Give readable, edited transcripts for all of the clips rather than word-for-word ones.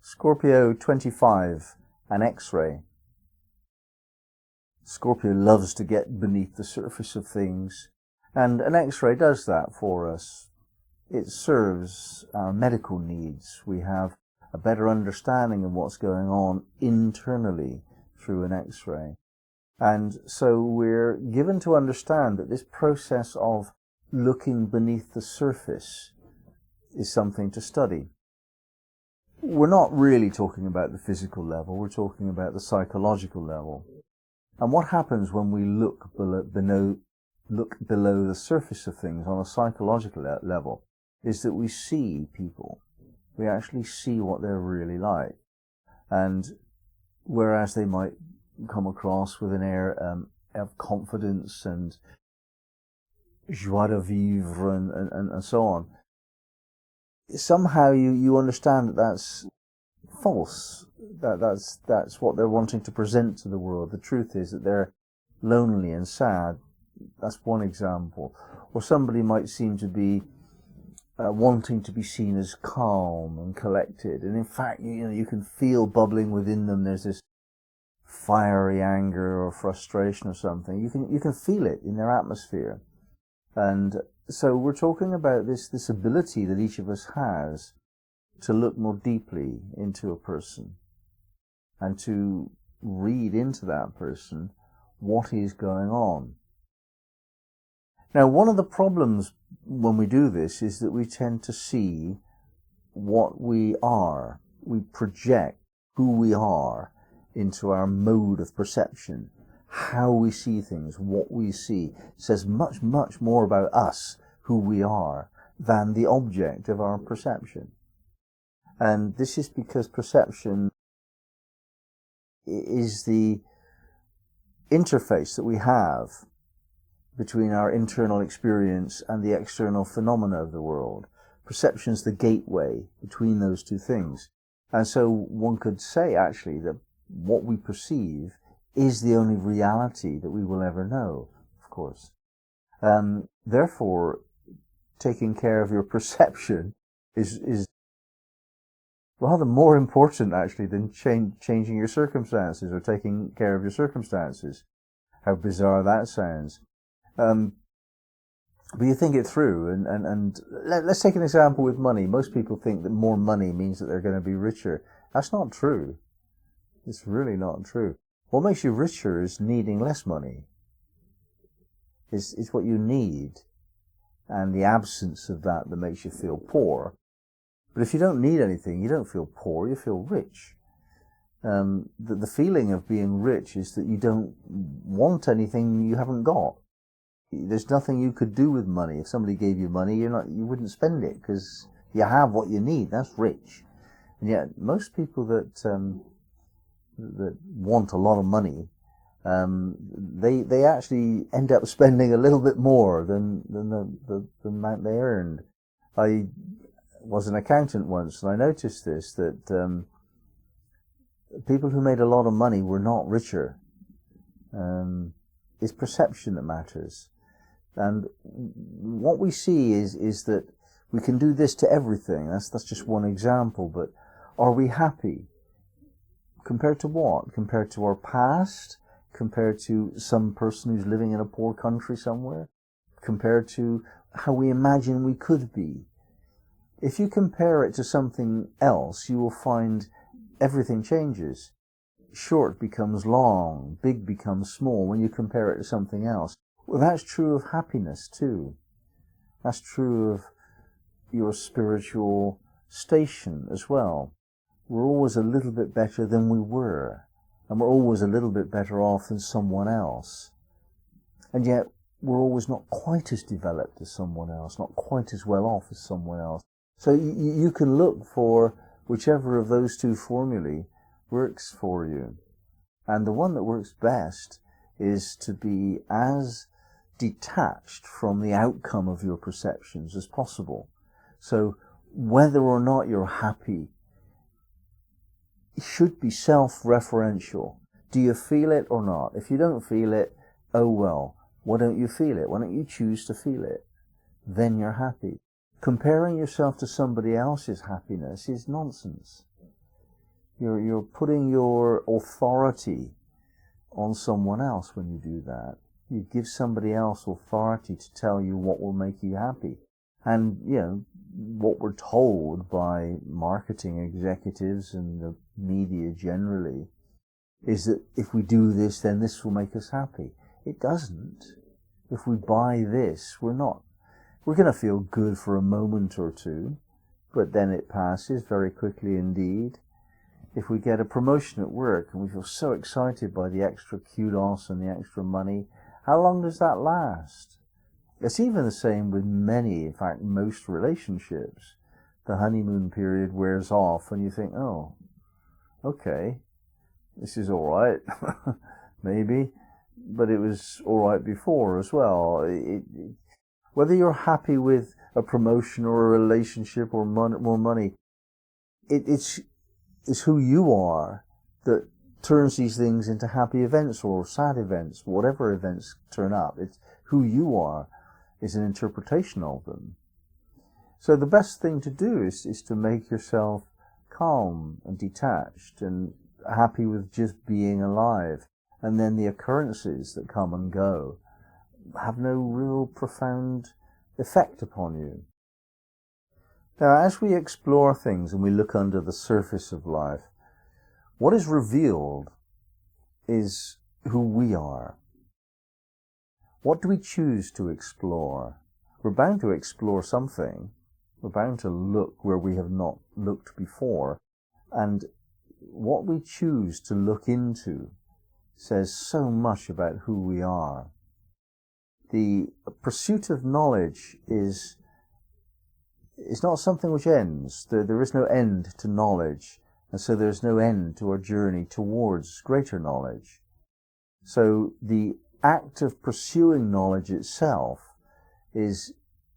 Scorpio 25, an X-ray. Scorpio loves to get beneath the surface of things, and an X-ray does that for us. It serves our medical needs. We have a better understanding of what's going on internally through an X-ray. And so we're given to understand that this process of looking beneath the surface is something to study. We're not really talking about the physical level, we're talking about the psychological level. And what happens when we look below the surface of things on a psychological level is that we see people. We actually see what they're really like. And whereas they might come across with an air of confidence and joie de vivre and so on, somehow you understand that that's false. That's what they're wanting to present to the world. The truth is that they're lonely and sad. That's one example. Or somebody might seem to be wanting to be seen as calm and collected, and in fact, you can feel bubbling within them. There's this fiery anger or frustration or something. You can feel it in their atmosphere. And so we're talking about this ability that each of us has to look more deeply into a person and to read into that person what is going on. Now, one of the problems when we do this is that we tend to see what we are. We project who we are into our mode of perception. How we see things, what we see, says much, much more about us, who we are, than the object of our perception. And this is because perception is the interface that we have between our internal experience and the external phenomena of the world. Perception's the gateway between those two things. And so one could say, actually, that what we perceive is the only reality that we will ever know, of course. Therefore, taking care of your perception is rather more important, actually, than changing your circumstances or taking care of your circumstances. How bizarre that sounds. But you think it through, and let's take an example with money. Most people think that more money means that they're going to be richer. That's not true. It's really not true. What makes you richer is needing less money. It's what you need, and the absence of that makes you feel poor. But if you don't need anything, you don't feel poor, you feel rich. The feeling of being rich is that you don't want anything you haven't got. There's nothing you could do with money. If somebody gave you money, you wouldn't spend it because you have what you need. That's rich. And yet, most people that want a lot of money, they actually end up spending a little bit more than the amount they earned. I was an accountant once, and I noticed this, that people who made a lot of money were not richer. It's perception that matters. And what we see is that we can do this to everything. That's just one example, but are we happy? Compared to what? Compared to our past? Compared to some person who's living in a poor country somewhere? Compared to how we imagine we could be? If you compare it to something else, you will find everything changes. Short becomes long, big becomes small when you compare it to something else. Well, that's true of happiness too. That's true of your spiritual station as well. We're always a little bit better than we were, and we're always a little bit better off than someone else. And yet, we're always not quite as developed as someone else, not quite as well off as someone else. So you can look for whichever of those two formulae works for you. And the one that works best is to be as detached from the outcome of your perceptions as possible. So whether or not you're happy should be self-referential. Do you feel it or not? If you don't feel it, oh well, why don't you feel it? Why don't you choose to feel it? Then you're happy. Comparing yourself to somebody else's happiness is nonsense. You're putting your authority on someone else when you do that. You give somebody else authority to tell you what will make you happy. And, what we're told by marketing executives and the media generally is that if we do this, then this will make us happy. It doesn't. If we buy this, we're going to feel good for a moment or two, but then it passes very quickly indeed. If we get a promotion at work and we feel so excited by the extra kudos and the extra money, how long does that last? It's even the same with many, in fact, most relationships. The honeymoon period wears off and you think, oh, okay, this is all right, maybe, but it was all right before as well. Whether you're happy with a promotion or a relationship or more money, it's who you are that turns these things into happy events or sad events, whatever events turn up. It's who you are is an interpretation of them. So the best thing to do is to make yourself calm and detached and happy with just being alive. And then the occurrences that come and go have no real profound effect upon you. Now, as we explore things and we look under the surface of life, what is revealed is who we are. What do we choose to explore? We're bound to explore something. We're bound to look where we have not looked before. And what we choose to look into says so much about who we are. The pursuit of knowledge is not something which ends. There is no end to knowledge, and so there's no end to our journey towards greater knowledge. So the act of pursuing knowledge itself is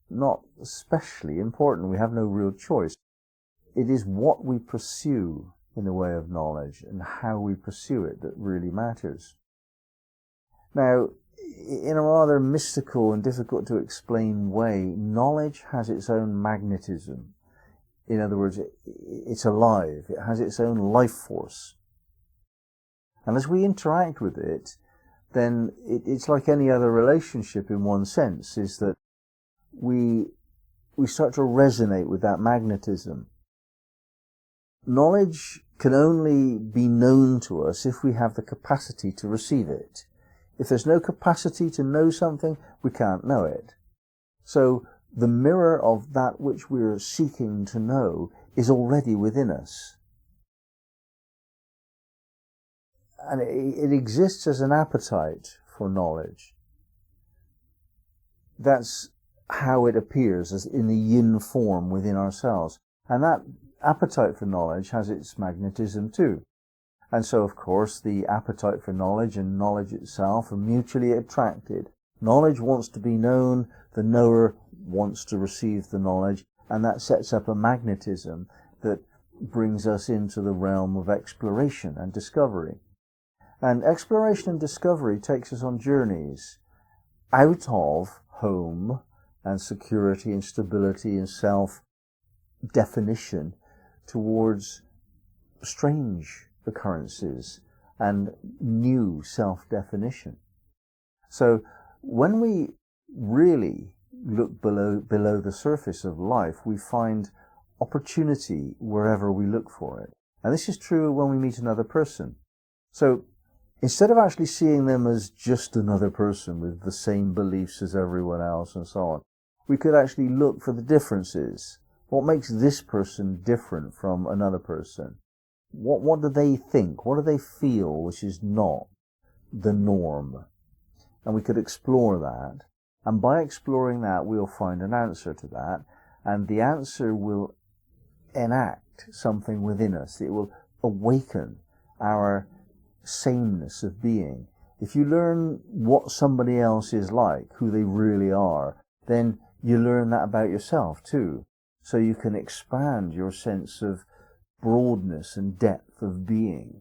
not especially important. We have no real choice. It is what we pursue in the way of knowledge and how we pursue it that really matters. Now, in a rather mystical and difficult to explain way, knowledge has its own magnetism. In other words, it's alive. It has its own life force. And as we interact with it, then it's like any other relationship in one sense, is that we start to resonate with that magnetism. Knowledge can only be known to us if we have the capacity to receive it. If there's no capacity to know something, we can't know it. So the mirror of that which we're seeking to know is already within us. And it exists as an appetite for knowledge. That's how it appears, as in the yin form within ourselves. And that appetite for knowledge has its magnetism too. And so, of course, the appetite for knowledge and knowledge itself are mutually attracted. Knowledge wants to be known, the knower wants to receive the knowledge, and that sets up a magnetism that brings us into the realm of exploration and discovery. And exploration and discovery takes us on journeys out of home and security and stability and self-definition towards strange occurrences and new self-definition. So when we really look below the surface of life, we find opportunity wherever we look for it. And this is true when we meet another person. So instead of actually seeing them as just another person with the same beliefs as everyone else and so on, we could actually look for the differences. What makes this person different from another person? What do they think? What do they feel which is not the norm? And we could explore that. And by exploring that, we'll find an answer to that. And the answer will enact something within us. It will awaken our sameness of being. If you learn what somebody else is like, who they really are, then you learn that about yourself too. So you can expand your sense of broadness and depth of being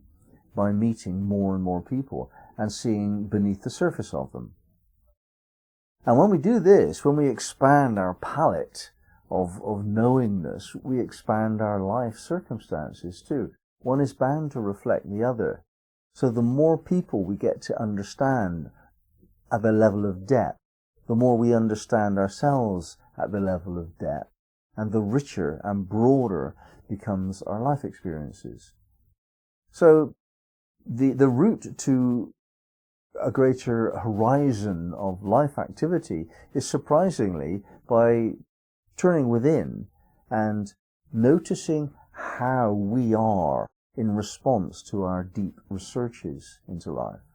by meeting more and more people and seeing beneath the surface of them. And when we do this, when we expand our palette of knowingness, we expand our life circumstances too. one is bound to reflect the other. So the more people we get to understand at the level of depth, the more we understand ourselves at the level of depth, and the richer and broader becomes our life experiences. So the route to a greater horizon of life activity is surprisingly by turning within and noticing how we are in response to our deep researches into life.